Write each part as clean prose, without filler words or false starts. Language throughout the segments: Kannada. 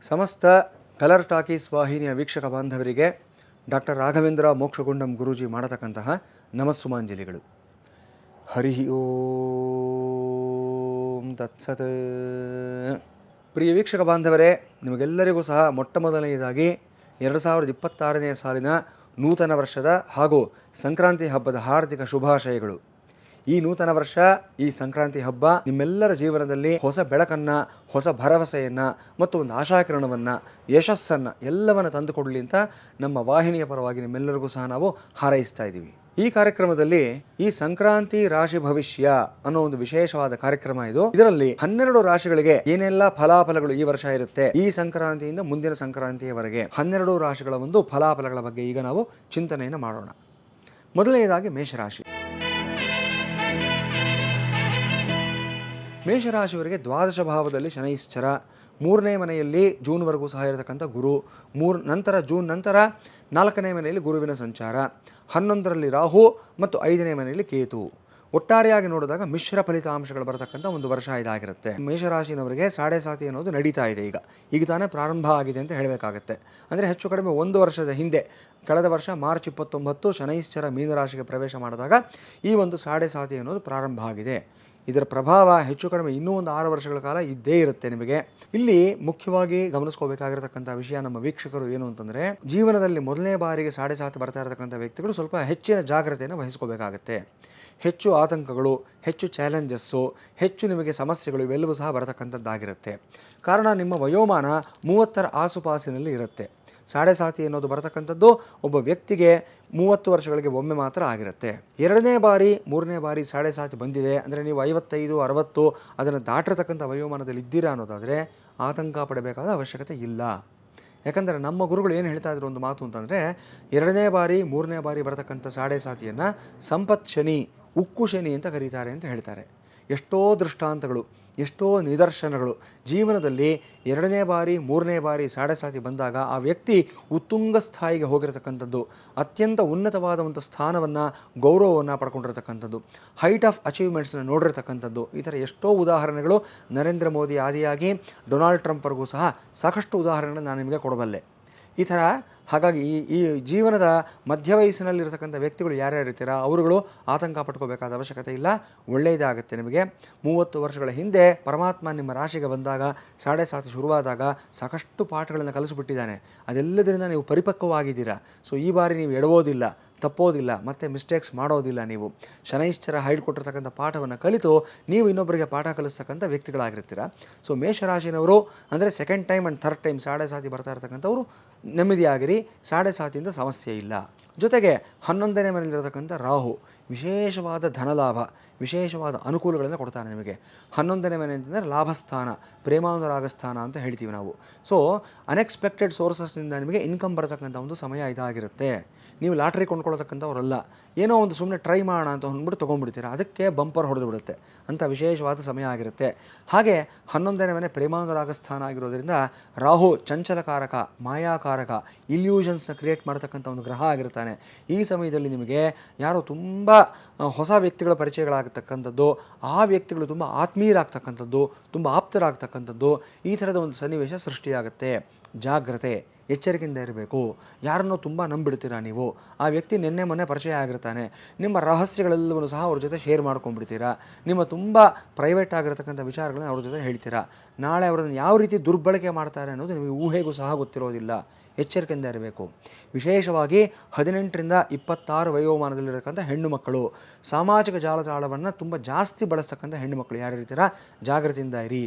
ಸಮಸ್ತ ಕಲರ್ ಟಾಕೀಸ್ ವಾಹಿನಿಯ ವೀಕ್ಷಕ ಬಾಂಧವರಿಗೆ ಡಾಕ್ಟರ್ ರಾಘವೇಂದ್ರ ಮೋಕ್ಷಗುಂಡಂ ಗುರೂಜಿ ಮಾಡತಕ್ಕಂತಹ ನಮಸ್ಸುಮಾಂಜಲಿಗಳು. ಹರಿ ಓಂ ತತ್ಸತ್. ಪ್ರಿಯ ವೀಕ್ಷಕ ಬಾಂಧವರೇ, ನಿಮಗೆಲ್ಲರಿಗೂ ಸಹ ಮೊಟ್ಟಮೊದಲನೆಯದಾಗಿ 2026ನೇ ಸಾಲಿನ ನೂತನ ವರ್ಷದ ಹಾಗೂ ಸಂಕ್ರಾಂತಿ ಹಬ್ಬದ ಹಾರ್ದಿಕ ಶುಭಾಶಯಗಳು. ಈ ನೂತನ ವರ್ಷ, ಈ ಸಂಕ್ರಾಂತಿ ಹಬ್ಬ ನಿಮ್ಮೆಲ್ಲರ ಜೀವನದಲ್ಲಿ ಹೊಸ ಬೆಳಕನ್ನು, ಹೊಸ ಭರವಸೆಯನ್ನು ಮತ್ತು ಒಂದು ಆಶಾಕಿರಣವನ್ನು, ಯಶಸ್ಸನ್ನು ಎಲ್ಲವನ್ನು ತಂದುಕೊಡಲಿ ಅಂತ ನಮ್ಮ ವಾಹಿನಿಯ ಪರವಾಗಿ ನಿಮ್ಮೆಲ್ಲರಿಗೂ ಸಹ ನಾವು ಹಾರೈಸ್ತಾ ಇದ್ದೀವಿ. ಈ ಕಾರ್ಯಕ್ರಮದಲ್ಲಿ ಈ ಸಂಕ್ರಾಂತಿ ರಾಶಿ ಭವಿಷ್ಯ ಅನ್ನೋ ಒಂದು ವಿಶೇಷವಾದ ಕಾರ್ಯಕ್ರಮ ಇದು. ಇದರಲ್ಲಿ 12 ರಾಶಿಗಳಿಗೆ ಏನೆಲ್ಲ ಫಲಾಫಲಗಳು ಈ ವರ್ಷ ಇರುತ್ತೆ, ಈ ಸಂಕ್ರಾಂತಿಯಿಂದ ಮುಂದಿನ ಸಂಕ್ರಾಂತಿಯವರೆಗೆ 12 ರಾಶಿಗಳ ಒಂದು ಫಲಾಫಲಗಳ ಬಗ್ಗೆ ಈಗ ನಾವು ಚಿಂತನೆಯನ್ನು ಮಾಡೋಣ. ಮೊದಲನೆಯದಾಗಿ ಮೇಷರಾಶಿ. ಮೇಷರಾಶಿಯವರಿಗೆ ದ್ವಾದಶ ಭಾವದಲ್ಲಿ ಶನೈಶ್ಚರ, 3ನೇ ಮನೆಯಲ್ಲಿ ಜೂನ್ವರೆಗೂ ಸಹ ಇರತಕ್ಕಂಥ ಗುರು, ಜೂನ್ ನಂತರ 4ನೇ ಮನೆಯಲ್ಲಿ ಗುರುವಿನ ಸಂಚಾರ, 11ರಲ್ಲಿ ರಾಹು ಮತ್ತು 5ನೇ ಮನೆಯಲ್ಲಿ ಕೇತು. ಒಟ್ಟಾರೆಯಾಗಿ ನೋಡಿದಾಗ ಮಿಶ್ರ ಫಲಿತಾಂಶಗಳು ಬರತಕ್ಕಂಥ ಒಂದು ವರ್ಷ ಇದಾಗಿರುತ್ತೆ. ಮೇಷರಾಶಿನವರಿಗೆ ಸಾಡೆ ಸಾತಿ ಅನ್ನೋದು ನಡೀತಾ ಇದೆ. ಈಗ ತಾನೇ ಪ್ರಾರಂಭ ಆಗಿದೆ ಅಂತ ಹೇಳಬೇಕಾಗತ್ತೆ. ಅಂದರೆ ಹೆಚ್ಚು ಕಡಿಮೆ 1 ವರ್ಷದ ಹಿಂದೆ, ಕಳೆದ ವರ್ಷ ಮಾರ್ಚ್ 29 ಶನೈಶ್ಚರ ಮೀನರಾಶಿಗೆ ಪ್ರವೇಶ ಮಾಡಿದಾಗ ಈ ಒಂದು ಸಾಡೆ ಸಾತಿ ಅನ್ನೋದು ಪ್ರಾರಂಭ ಆಗಿದೆ. ಇದರ ಪ್ರಭಾವ ಹೆಚ್ಚು ಕಡಿಮೆ ಇನ್ನೂ ಒಂದು 6 ವರ್ಷಗಳ ಕಾಲ ಇದ್ದೇ ಇರುತ್ತೆ ನಿಮಗೆ. ಇಲ್ಲಿ ಮುಖ್ಯವಾಗಿ ಗಮನಿಸ್ಕೋಬೇಕಾಗಿರತಕ್ಕಂಥ ವಿಷಯ ನಮ್ಮ ವೀಕ್ಷಕರು ಏನು ಅಂತಂದರೆ, ಜೀವನದಲ್ಲಿ ಮೊದಲನೇ ಬಾರಿಗೆ ಸಾಡೆ ಸಾತಿ ಬರ್ತಾ ಇರತಕ್ಕಂಥ ವ್ಯಕ್ತಿಗಳು ಸ್ವಲ್ಪ ಹೆಚ್ಚಿನ ಜಾಗ್ರತೆಯನ್ನು ವಹಿಸ್ಕೋಬೇಕಾಗತ್ತೆ. ಹೆಚ್ಚು ಆತಂಕಗಳು, ಹೆಚ್ಚು ಚಾಲೆಂಜಸ್ಸು, ಹೆಚ್ಚು ನಿಮಗೆ ಸಮಸ್ಯೆಗಳು ಇವೆಲ್ಲವೂ ಸಹ ಬರತಕ್ಕಂಥದ್ದಾಗಿರುತ್ತೆ. ಕಾರಣ ನಿಮ್ಮ ವಯೋಮಾನ 30ರ ಆಸುಪಾಸಿನಲ್ಲಿ ಇರುತ್ತೆ. ಸಾಡೆ ಸಾತಿ ಅನ್ನೋದು ಬರತಕ್ಕಂಥದ್ದು ಒಬ್ಬ ವ್ಯಕ್ತಿಗೆ 30 ವರ್ಷಗಳಿಗೆ ಒಮ್ಮೆ ಮಾತ್ರ ಆಗಿರುತ್ತೆ. 2ನೇ ಬಾರಿ 3ನೇ ಬಾರಿ ಸಾಡೆ ಸಾತಿ ಬಂದಿದೆ ಅಂದರೆ ನೀವು 55, 60 ಅದನ್ನು ದಾಟಿರತಕ್ಕಂಥ ವಯೋಮಾನದಲ್ಲಿ ಇದ್ದೀರಾ ಅನ್ನೋದಾದರೆ ಆತಂಕ ಪಡಬೇಕಾದ ಅವಶ್ಯಕತೆ ಇಲ್ಲ. ಯಾಕಂದರೆ ನಮ್ಮ ಗುರುಗಳು ಏನು ಹೇಳ್ತಾ ಇದ್ರು ಒಂದು ಮಾತು ಅಂತಂದರೆ, 2ನೇ ಬಾರಿ 3ನೇ ಬಾರಿ ಬರತಕ್ಕಂಥ ಸಾಡೆ ಸಾತಿಯನ್ನು ಸಂಪತ್ ಶನಿ, ಉಕ್ಕು ಶನಿ ಅಂತ ಕರೀತಾರೆ ಅಂತ ಹೇಳ್ತಾರೆ. ಎಷ್ಟೋ ದೃಷ್ಟಾಂತಗಳು, ಎಷ್ಟೋ ನಿದರ್ಶನಗಳು ಜೀವನದಲ್ಲಿ 2ನೇ ಬಾರಿ 3ನೇ ಬಾರಿ ಸಾಡೆ ಸಾತಿ ಬಂದಾಗ ಆ ವ್ಯಕ್ತಿ ಉತ್ತುಂಗ ಸ್ಥಾಯಿಗೆ ಹೋಗಿರತಕ್ಕಂಥದ್ದು, ಅತ್ಯಂತ ಉನ್ನತವಾದಂಥ ಸ್ಥಾನವನ್ನು, ಗೌರವವನ್ನು ಪಡ್ಕೊಂಡಿರತಕ್ಕಂಥದ್ದು, ಹೈಟ್ ಆಫ್ ಅಚೀವ್ಮೆಂಟ್ಸ್ನ ನೋಡಿರ್ತಕ್ಕಂಥದ್ದು. ಈ ಥರ ಎಷ್ಟೋ ಉದಾಹರಣೆಗಳು ನರೇಂದ್ರ ಮೋದಿ ಆದಿಯಾಗಿ ಡೊನಾಲ್ಡ್ ಟ್ರಂಪ್ವರೆಗೂ ಸಹ ಸಾಕಷ್ಟು ಉದಾಹರಣೆಗಳನ್ನು ನಾನು ನಿಮಗೆ ಕೊಡಬಲ್ಲೆ. ಈ ಥರ ಹಾಗಾಗಿ ಈ ಜೀವನದ ಮಧ್ಯ ವಯಸ್ಸಿನಲ್ಲಿರ್ತಕ್ಕಂಥ ವ್ಯಕ್ತಿಗಳು ಯಾರ್ಯಾರು ಇರ್ತೀರಾ ಅವರುಗಳು ಆತಂಕ ಪಟ್ಕೋಬೇಕಾದ ಅವಶ್ಯಕತೆ ಇಲ್ಲ. ಒಳ್ಳೆಯದಾಗುತ್ತೆ ನಿಮಗೆ. 30 ವರ್ಷಗಳ ಹಿಂದೆ ಪರಮಾತ್ಮ ನಿಮ್ಮ ರಾಶಿಗೆ ಬಂದಾಗ, ಸಾಡೆ ಸಾತಿ ಶುರುವಾದಾಗ ಸಾಕಷ್ಟು ಪಾಠಗಳನ್ನು ಕಲಿಸಿಬಿಟ್ಟಿದ್ದಾನೆ. ಅದೆಲ್ಲದರಿಂದ ನೀವು ಪರಿಪಕ್ವವಾಗಿದ್ದೀರಾ. ಸೊ ಈ ಬಾರಿ ನೀವು ಎಡವೋದಿಲ್ಲ, ತಪ್ಪೋದಿಲ್ಲ, ಮತ್ತು ಮಿಸ್ಟೇಕ್ಸ್ ಮಾಡೋದಿಲ್ಲ. ನೀವು ಶನೈಶ್ಚರ ಕೊಟ್ಟಿರ್ತಕ್ಕಂಥ ಪಾಠವನ್ನು ಕಲಿತು ನೀವು ಇನ್ನೊಬ್ಬರಿಗೆ ಪಾಠ ಕಲಿಸ್ತಕ್ಕಂಥ ವ್ಯಕ್ತಿಗಳಾಗಿರ್ತೀರ. ಸೊ ಮೇಷರಾಶಿನವರು ಅಂದರೆ second time and third time ಸಾಡೆ ಸಾತಿ ಬರ್ತಾ ಇರ್ತಕ್ಕಂಥವ್ರು ನೆಮ್ಮದಿಯಾಗಿರಿ, ಸಾಡೆ ಸಾತಿಯಿಂದ ಸಮಸ್ಯೆ ಇಲ್ಲ. ಜೊತೆಗೆ 11ನೇ ಮನೆಯಲ್ಲಿರತಕ್ಕಂಥ ರಾಹು ವಿಶೇಷವಾದ ಧನಲಾಭ, ವಿಶೇಷವಾದ ಅನುಕೂಲಗಳನ್ನು ಕೊಡ್ತಾನೆ ನಿಮಗೆ. 11ನೇ ಮನೆ ಅಂತಂದರೆ ಲಾಭಸ್ಥಾನ, ಪ್ರೇಮಾನುರಾಗ ಸ್ಥಾನ ಅಂತ ಹೇಳ್ತೀವಿ ನಾವು. ಸೊ ಅನ್ಎಕ್ಸ್ಪೆಕ್ಟೆಡ್ ಸೋರ್ಸಸ್ನಿಂದ ನಿಮಗೆ ಇನ್ಕಮ್ ಬರತಕ್ಕಂಥ ಒಂದು ಸಮಯ ಇದಾಗಿರುತ್ತೆ. ನೀವು ಲಾಟ್ರಿ ಕೊಂಡ್ಕೊಳ್ಳತಕ್ಕಂಥವ್ರಲ್ಲ, ಏನೋ ಒಂದು ಸುಮ್ಮನೆ ಟ್ರೈ ಮಾಡೋಣ ಅಂತ ಅಂದ್ಬಿಟ್ಟು ತೊಗೊಂಡ್ಬಿಡ್ತೀರ, ಅದಕ್ಕೆ ಬಂಪರ್ ಹೊಡೆದು ಬಿಡುತ್ತೆ ಅಂತ ವಿಶೇಷವಾದ ಸಮಯ ಆಗಿರುತ್ತೆ. ಹಾಗೆ 11ನೇ ಮನೆ ಪ್ರೇಮಾನುರಾಗ ಸ್ಥಾನ ಆಗಿರೋದ್ರಿಂದ ರಾಹು ಚಂಚಲಕಾರಕ, ಮಾಯಾಕಾರಕ, ಇಲ್ಯೂಷನ್ಸ್ನ ಕ್ರಿಯೇಟ್ ಮಾಡ್ತಕ್ಕಂಥ ಒಂದು ಗ್ರಹ ಆಗಿರ್ತಾನೆ. ಈ ಸಮಯದಲ್ಲಿ ನಿಮಗೆ ಯಾರೋ ತುಂಬ ಹೊಸ ವ್ಯಕ್ತಿಗಳ ಪರಿಚಯಗಳಾಗತಕ್ಕಂಥದ್ದು, ಆ ವ್ಯಕ್ತಿಗಳು ತುಂಬ ಆತ್ಮೀಯರಾಗ್ತಕ್ಕಂಥದ್ದು, ತುಂಬ ಆಪ್ತರಾಗ್ತಕ್ಕಂಥದ್ದು, ಈ ಥರದ ಒಂದು ಸನ್ನಿವೇಶ ಸೃಷ್ಟಿಯಾಗುತ್ತೆ. ಜಾಗ್ರತೆ, ಎಚ್ಚರಿಕೆಯಿಂದ ಇರಬೇಕು. ಯಾರನ್ನೋ ತುಂಬ ನಂಬಿಡ್ತೀರಾ ನೀವು, ಆ ವ್ಯಕ್ತಿ ನಿನ್ನೆ ಮೊನ್ನೆ ಪರಿಚಯ ಆಗಿರ್ತಾನೆ, ನಿಮ್ಮ ರಹಸ್ಯಗಳೆಲ್ಲವನ್ನೂ ಸಹ ಅವ್ರ ಜೊತೆ ಶೇರ್ ಮಾಡ್ಕೊಂಡ್ಬಿಡ್ತೀರಾ. ನಿಮ್ಮ ತುಂಬ ಪ್ರೈವೇಟ್ ಆಗಿರತಕ್ಕಂಥ ವಿಚಾರಗಳನ್ನ ಅವ್ರ ಜೊತೆ ಹೇಳ್ತೀರಾ. ನಾಳೆ ಅವರನ್ನು ಯಾವ ರೀತಿ ದುರ್ಬಳಕೆ ಮಾಡ್ತಾರೆ ಅನ್ನೋದು ನಿಮಗೆ ಊಹೆಗೂ ಸಹ ಗೊತ್ತಿರೋದಿಲ್ಲ. ಎಚ್ಚರಿಕೆಯಿಂದ ಇರಬೇಕು. ವಿಶೇಷವಾಗಿ 18ರಿಂದ 26 ವಯೋಮಾನದಲ್ಲಿರತಕ್ಕಂಥ ಹೆಣ್ಣು ಮಕ್ಕಳು, ಸಾಮಾಜಿಕ ಜಾಲತಾಣವನ್ನು ತುಂಬ ಜಾಸ್ತಿ ಬಳಸ್ತಕ್ಕಂಥ ಹೆಣ್ಣು ಮಕ್ಕಳು ಯಾರು ಇರ್ತೀರಾ, ಜಾಗೃತಿಯಿಂದ ಇರಿ.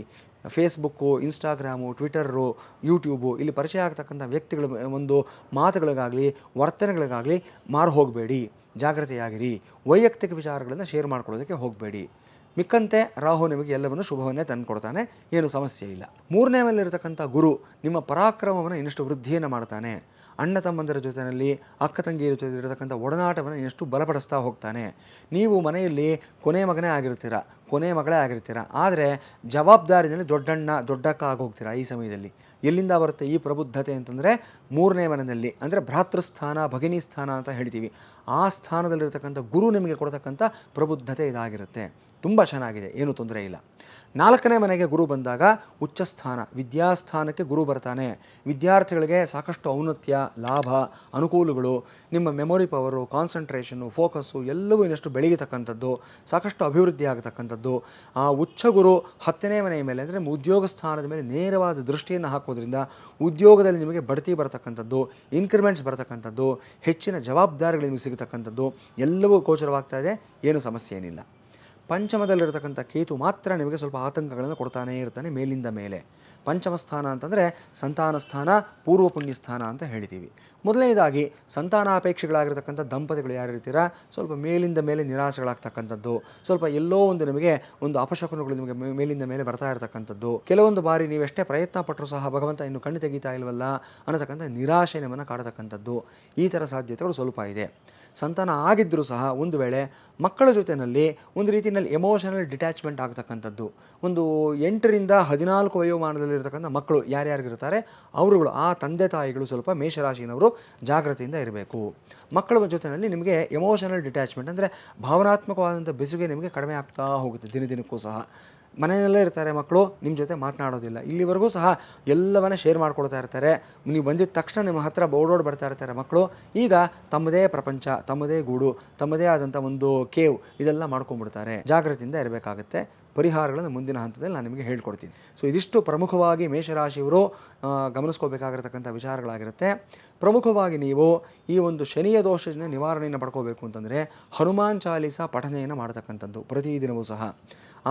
ಫೇಸ್ಬುಕ್ಕು, ಇನ್ಸ್ಟಾಗ್ರಾಮು, ಟ್ವಿಟರು, ಯೂಟ್ಯೂಬು ಇಲ್ಲಿ ಪರಿಚಯ ಆಗ್ತಕ್ಕಂಥ ವ್ಯಕ್ತಿಗಳ ಒಂದು ಮಾತುಗಳಿಗಾಗಲಿ ವರ್ತನೆಗಳಿಗಾಗಲಿ ಮಾರು ಹೋಗಬೇಡಿ, ಜಾಗ್ರತೆಯಾಗಿರಿ. ವೈಯಕ್ತಿಕ ವಿಚಾರಗಳನ್ನು ಶೇರ್ ಮಾಡ್ಕೊಳ್ಳೋದಕ್ಕೆ ಹೋಗಬೇಡಿ. ಮಿಕ್ಕಂತೆ ರಾಹು ನಿಮಗೆ ಎಲ್ಲವನ್ನು ಶುಭವನ್ನೇ ತಂದುಕೊಡ್ತಾನೆ, ಏನು ಸಮಸ್ಯೆ ಇಲ್ಲ. 3ನೇ ಮೇಲಿರತಕ್ಕಂಥ ಗುರು ನಿಮ್ಮ ಪರಾಕ್ರಮವನ್ನು ಇನ್ನಷ್ಟು ವೃದ್ಧಿಯನ್ನು ಮಾಡ್ತಾನೆ. ಅಣ್ಣ ತಮ್ಮಂದಿರ ಜೊತೆಯಲ್ಲಿ, ಅಕ್ಕ ತಂಗಿಯರ ಜೊತೆ ಇರತಕ್ಕಂಥ ಒಡನಾಟವನ್ನು ಇನ್ನಷ್ಟು ಬಲಪಡಿಸ್ತಾ ಹೋಗ್ತಾನೆ. ನೀವು ಮನೆಯಲ್ಲಿ ಕೊನೆ ಮಗನೇ ಆಗಿರ್ತೀರ, ಕೊನೆ ಮಗಳೇ ಆಗಿರ್ತೀರ, ಆದರೆ ಜವಾಬ್ದಾರಿನಲ್ಲಿ ದೊಡ್ಡಣ್ಣ ದೊಡ್ಡಕ್ಕ ಆಗೋಗ್ತೀರಾ. ಈ ಸಮಯದಲ್ಲಿ ಎಲ್ಲಿಂದ ಬರುತ್ತೆ ಈ ಪ್ರಬುದ್ಧತೆ ಅಂತಂದರೆ, 3ನೇ ಮನೆಯಲ್ಲಿ ಅಂದರೆ ಭ್ರಾತೃಸ್ಥಾನ, ಭಗಿನಿ ಸ್ಥಾನ ಅಂತ ಹೇಳ್ತೀವಿ. ಆ ಸ್ಥಾನದಲ್ಲಿರ್ತಕ್ಕಂಥ ಗುರು ನಿಮಗೆ ಕೊಡ್ತಕ್ಕಂಥ ಪ್ರಬುದ್ಧತೆ ಇದಾಗಿರುತ್ತೆ. ತುಂಬ ಚೆನ್ನಾಗಿದೆ, ಏನೂ ತೊಂದರೆ ಇಲ್ಲ. 4ನೇ ಮನೆಗೆ ಗುರು ಬಂದಾಗ ಉಚ್ಚಸ್ಥಾನ ವಿದ್ಯಾಸ್ಥಾನಕ್ಕೆ ಗುರು ಬರ್ತಾನೆ. ವಿದ್ಯಾರ್ಥಿಗಳಿಗೆ ಸಾಕಷ್ಟು ಔನ್ನತ್ಯ, ಲಾಭ, ಅನುಕೂಲಗಳು, ನಿಮ್ಮ ಮೆಮೊರಿ ಪವರು, ಕಾನ್ಸಂಟ್ರೇಷನ್ನು, ಫೋಕಸ್ಸು ಎಲ್ಲವೂ ಇನ್ನಷ್ಟು ಬೆಳೀತಕ್ಕಂಥದ್ದು, ಸಾಕಷ್ಟು ಅಭಿವೃದ್ಧಿ ಆಗತಕ್ಕಂಥದ್ದು. ಆ ಉಚ್ಚ ಗುರು 10ನೇ ಮನೆಯ ಮೇಲೆ ಅಂದರೆ ಉದ್ಯೋಗ ಸ್ಥಾನದ ಮೇಲೆ ನೇರವಾದ ದೃಷ್ಟಿಯನ್ನು ಹಾಕೋದ್ರಿಂದ ಉದ್ಯೋಗದಲ್ಲಿ ನಿಮಗೆ ಬಡ್ತಿ ಬರತಕ್ಕಂಥದ್ದು, ಇನ್ಕ್ರಿಮೆಂಟ್ಸ್ ಬರತಕ್ಕಂಥದ್ದು, ಹೆಚ್ಚಿನ ಜವಾಬ್ದಾರಿಗಳು ನಿಮಗೆ ಸಿಗತಕ್ಕಂಥದ್ದು ಎಲ್ಲವೂ ಗೋಚರವಾಗ್ತಾ ಇದೆ. ಏನು ಸಮಸ್ಯೆ ಏನಿಲ್ಲ. ಪಂಚಮದಲ್ಲಿರತಕ್ಕಂಥ ಕೇತು ಮಾತ್ರ ನಿಮಗೆ ಸ್ವಲ್ಪ ಆತಂಕಗಳನ್ನು ಕೊಡ್ತಾನೇ ಇರ್ತಾನೆ ಮೇಲಿಂದ ಮೇಲೆ. ಪಂಚಮ ಸ್ಥಾನ ಅಂತಂದರೆ ಸಂತಾನ ಸ್ಥಾನ, ಪೂರ್ವ ಪುಣ್ಯ ಸ್ಥಾನ ಅಂತ ಹೇಳಿದ್ದೀವಿ. ಮೊದಲನೇದಾಗಿ ಸಂತಾನಾಪೇಕ್ಷೆಗಳಾಗಿರ್ತಕ್ಕಂಥ ದಂಪತಿಗಳು ಯಾರಿರ್ತೀರಾ ಸ್ವಲ್ಪ ಮೇಲಿಂದ ಮೇಲೆ ನಿರಾಶೆಗಳಾಗ್ತಕ್ಕಂಥದ್ದು, ಸ್ವಲ್ಪ ಎಲ್ಲೋ ಒಂದು ನಿಮಗೆ ಒಂದು ಅಪಶಕುನಗಳು ನಿಮಗೆ ಮೇಲಿಂದ ಮೇಲೆ ಬರ್ತಾ ಇರತಕ್ಕಂಥದ್ದು, ಕೆಲವೊಂದು ಬಾರಿ ನೀವೆಷ್ಟೇ ಪ್ರಯತ್ನ ಪಟ್ಟರೂ ಸಹ ಭಗವಂತ ಇನ್ನು ಕಣ್ಣು ತೆಗಿತಾ ಇಲ್ವಲ್ಲ ಅನ್ನತಕ್ಕಂಥ ನಿರಾಶೆ ನಿಮ್ಮನ್ನು ಕಾಡತಕ್ಕಂಥದ್ದು, ಈ ಥರ ಸಾಧ್ಯತೆಗಳು ಸ್ವಲ್ಪ ಇದೆ. ಸಂತಾನ ಆಗಿದ್ದರೂ ಸಹ ಒಂದು ವೇಳೆ ಮಕ್ಕಳ ಜೊತೆಯಲ್ಲಿ ಒಂದು ರೀತಿಯಲ್ಲಿ ಎಮೋಷನಲ್ ಡಿಟ್ಯಾಚ್ಮೆಂಟ್ ಆಗ್ತಕ್ಕಂಥದ್ದು, ಒಂದು 8ರಿಂದ 14 ವಯೋಮಾನದಲ್ಲಿರ್ತಕ್ಕಂಥ ಮಕ್ಕಳು ಯಾರ್ಯಾರಿಗಿರ್ತಾರೆ ಅವರುಗಳು ಆ ತಂದೆ ತಾಯಿಗಳು ಸ್ವಲ್ಪ ಮೇಷರಾಶಿನವರು ಜಾಗೃತಿಯಿಂದ ಇರಬೇಕು. ಮಕ್ಕಳ ಜೊತೆಯಲ್ಲಿ ನಿಮಗೆ ಎಮೋಷನಲ್ ಡಿಟ್ಯಾಚ್ಮೆಂಟ್ ಅಂದರೆ ಭಾವನಾತ್ಮಕವಾದಂಥ ಬೆಸುಗೆ ನಿಮಗೆ ಕಡಿಮೆ ಆಗ್ತಾ ಹೋಗುತ್ತೆ ದಿನದಿನಕ್ಕೂ ಸಹ. ಮನೆಯಲ್ಲೇ ಇರ್ತಾರೆ ಮಕ್ಕಳು, ನಿಮ್ಮ ಜೊತೆ ಮಾತನಾಡೋದಿಲ್ಲ, ಇಲ್ಲಿವರೆಗೂ ಸಹ ಎಲ್ಲವನ್ನ ಶೇರ್ ಮಾಡ್ಕೊಳ್ತಾ ಇರ್ತಾರೆ. ನೀವು ಬಂದಿದ್ದ ತಕ್ಷಣ ನಿಮ್ಮ ಹತ್ರ ಓಡೋಡಿ ಬರ್ತಾ ಇರ್ತಾರೆ ಮಕ್ಕಳು. ಈಗ ತಮ್ಮದೇ ಪ್ರಪಂಚ, ತಮ್ಮದೇ ಗೂಡು, ತಮ್ಮದೇ ಆದಂಥ ಒಂದು ಕೇವ್ ಇದೆಲ್ಲ ಮಾಡ್ಕೊಂಡ್ಬಿಡ್ತಾರೆ. ಜಾಗೃತಿಯಿಂದ ಇರಬೇಕಾಗುತ್ತೆ. ಪರಿಹಾರಗಳನ್ನು ಮುಂದಿನ ಹಂತದಲ್ಲಿ ನಾನು ನಿಮಗೆ ಹೇಳ್ಕೊಡ್ತೀನಿ. ಸೊ ಇದಿಷ್ಟು ಪ್ರಮುಖವಾಗಿ ಮೇಷರಾಶಿಯವರು ಗಮನಿಸ್ಕೋಬೇಕಾಗಿರ್ತಕ್ಕಂಥ ವಿಚಾರಗಳಾಗಿರುತ್ತೆ. ಪ್ರಮುಖವಾಗಿ ನೀವು ಈ ಒಂದು ಶನಿಯ ದೋಷದಿಂದ ನಿವಾರಣೆಯನ್ನು ಪಡ್ಕೋಬೇಕು ಅಂತಂದರೆ ಹನುಮಾನ್ ಚಾಲೀಸ ಪಠನೆಯನ್ನು ಮಾಡತಕ್ಕಂಥದ್ದು ಪ್ರತಿದಿನವೂ ಸಹ.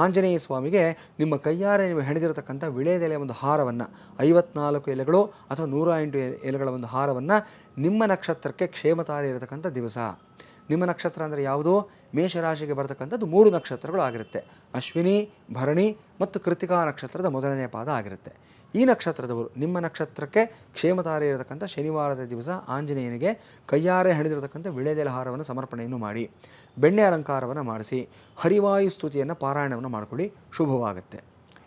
ಆಂಜನೇಯ ಸ್ವಾಮಿಗೆ ನಿಮ್ಮ ಕೈಯಾರೆ ನೀವು ಹೆಣೆದಿರತಕ್ಕಂಥ ವಿಳೆದೆಲೆಯ ಒಂದು ಹಾರವನ್ನು 54 ಎಲೆಗಳು ಅಥವಾ 108 ಎಲೆಗಳ ಒಂದು ಹಾರವನ್ನು ನಿಮ್ಮ ನಕ್ಷತ್ರಕ್ಕೆ ಕ್ಷೇಮತಾರಿ ಇರತಕ್ಕಂಥ ದಿವಸ. ನಿಮ್ಮ ನಕ್ಷತ್ರ ಅಂದರೆ ಯಾವುದು? ಮೇಷರಾಶಿಗೆ ಬರತಕ್ಕಂಥದ್ದು 3 ನಕ್ಷತ್ರಗಳು ಆಗಿರುತ್ತೆ. ಅಶ್ವಿನಿ, ಭರಣಿ ಮತ್ತು ಕೃತಿಕಾ ನಕ್ಷತ್ರದ ಮೊದಲನೇ ಪಾದ ಆಗಿರುತ್ತೆ. ಈ ನಕ್ಷತ್ರದವರು ನಿಮ್ಮ ನಕ್ಷತ್ರಕ್ಕೆ ಕ್ಷೇಮತಾರಿ ಇರತಕ್ಕಂಥ ಶನಿವಾರದ ದಿವಸ ಆಂಜನೇಯನಿಗೆ ಕೈಯಾರೆ ಹೆಣೆದಿರತಕ್ಕಂಥ ವಿಳೆದೆಲೆ ಹಾರವನ್ನು ಸಮರ್ಪಣೆಯನ್ನು ಮಾಡಿ, ಬೆಣ್ಣೆ ಅಲಂಕಾರವನ್ನು ಮಾಡಿಸಿ, ಹರಿವಾಯು ಸ್ತುತಿಯನ್ನು ಪಾರಾಯಣವನ್ನು ಮಾಡಿಕೊಳ್ಳಿ, ಶುಭವಾಗುತ್ತೆ.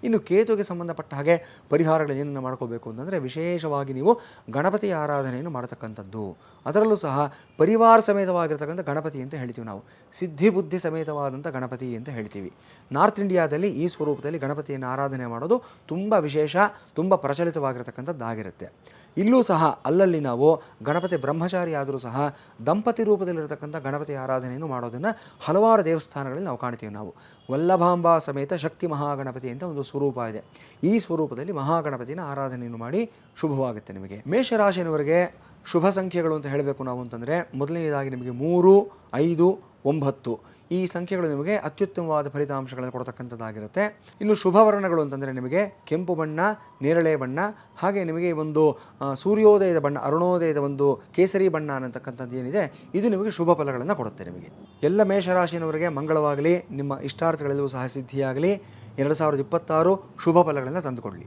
ಇನ್ನು ಕೇತುಗೆ ಸಂಬಂಧಪಟ್ಟ ಹಾಗೆ ಪರಿಹಾರಗಳೇನನ್ನು ಮಾಡ್ಕೋಬೇಕು ಅಂತಂದರೆ ವಿಶೇಷವಾಗಿ ನೀವು ಗಣಪತಿ ಆರಾಧನೆಯನ್ನು ಮಾಡತಕ್ಕಂಥದ್ದು. ಅದರಲ್ಲೂ ಸಹ ಪರಿವಾರ ಸಮೇತವಾಗಿರ್ತಕ್ಕಂಥ ಗಣಪತಿ ಅಂತ ಹೇಳ್ತೀವಿ ನಾವು. ಸಿದ್ಧಿ ಬುದ್ಧಿ ಸಮೇತವಾದಂಥ ಗಣಪತಿ ಅಂತ ಹೇಳ್ತೀವಿ. ನಾರ್ತ್ ಇಂಡಿಯಾದಲ್ಲಿ ಈ ಸ್ವರೂಪದಲ್ಲಿ ಗಣಪತಿಯನ್ನು ಆರಾಧನೆ ಮಾಡೋದು ತುಂಬ ವಿಶೇಷ, ತುಂಬ ಪ್ರಚಲಿತವಾಗಿರ್ತಕ್ಕಂಥದ್ದಾಗಿರುತ್ತೆ. ಇಲ್ಲೂ ಸಹ ಅಲ್ಲಲ್ಲಿ ನಾವು ಗಣಪತಿ ಬ್ರಹ್ಮಚಾರಿ ಆದರೂ ಸಹ ದಂಪತಿ ರೂಪದಲ್ಲಿರತಕ್ಕಂಥ ಗಣಪತಿ ಆರಾಧನೆಯನ್ನು ಮಾಡೋದನ್ನು ಹಲವಾರು ದೇವಸ್ಥಾನಗಳಲ್ಲಿ ನಾವು ಕಾಣ್ತೀವಿ. ನಾವು ವಲ್ಲಭಾಂಬಾ ಸಮೇತ ಶಕ್ತಿ ಮಹಾಗಣಪತಿ ಅಂತ ಒಂದು ಸ್ವರೂಪ ಇದೆ. ಈ ಸ್ವರೂಪದಲ್ಲಿ ಮಹಾಗಣಪತಿನ ಆರಾಧನೆಯನ್ನು ಮಾಡಿ ಶುಭವಾಗುತ್ತೆ ನಿಮಗೆ. ಮೇಷರಾಶಿಯವರಿಗೆ ಶುಭ ಸಂಖ್ಯೆಗಳು ಅಂತ ಹೇಳಬೇಕು ನಾವು ಅಂತಂದರೆ ಮೊದಲನೇದಾಗಿ ನಿಮಗೆ 3, 5, 9 ಈ ಸಂಖ್ಯೆಗಳು ನಿಮಗೆ ಅತ್ಯುತ್ತಮವಾದ ಫಲಿತಾಂಶಗಳನ್ನು ಕೊಡ್ತಕ್ಕಂಥದ್ದಾಗಿರುತ್ತೆ. ಇನ್ನು ಶುಭ ವರ್ಣಗಳು ಅಂತಂದರೆ ನಿಮಗೆ ಕೆಂಪು ಬಣ್ಣ, ನೇರಳೆ ಬಣ್ಣ, ಹಾಗೆ ನಿಮಗೆ ಒಂದು ಸೂರ್ಯೋದಯದ ಬಣ್ಣ, ಅರುಣೋದಯದ ಒಂದು ಕೇಸರಿ ಬಣ್ಣ ಅನ್ನತಕ್ಕಂಥದ್ದು ಏನಿದೆ ಇದು ನಿಮಗೆ ಶುಭ ಫಲಗಳನ್ನು ಕೊಡುತ್ತೆ. ನಿಮಗೆ ಎಲ್ಲ ಮೇಷರಾಶಿಯವರಿಗೆ ಮಂಗಳವಾಗಲಿ, ನಿಮ್ಮ ಇಷ್ಟಾರ್ಥಗಳೆಲ್ಲವೂ ಸಹ ಸಿದ್ಧಿಯಾಗಲಿ. 2026 ಶುಭ ಫಲಗಳನ್ನು ತಂದುಕೊಳ್ಳಿ.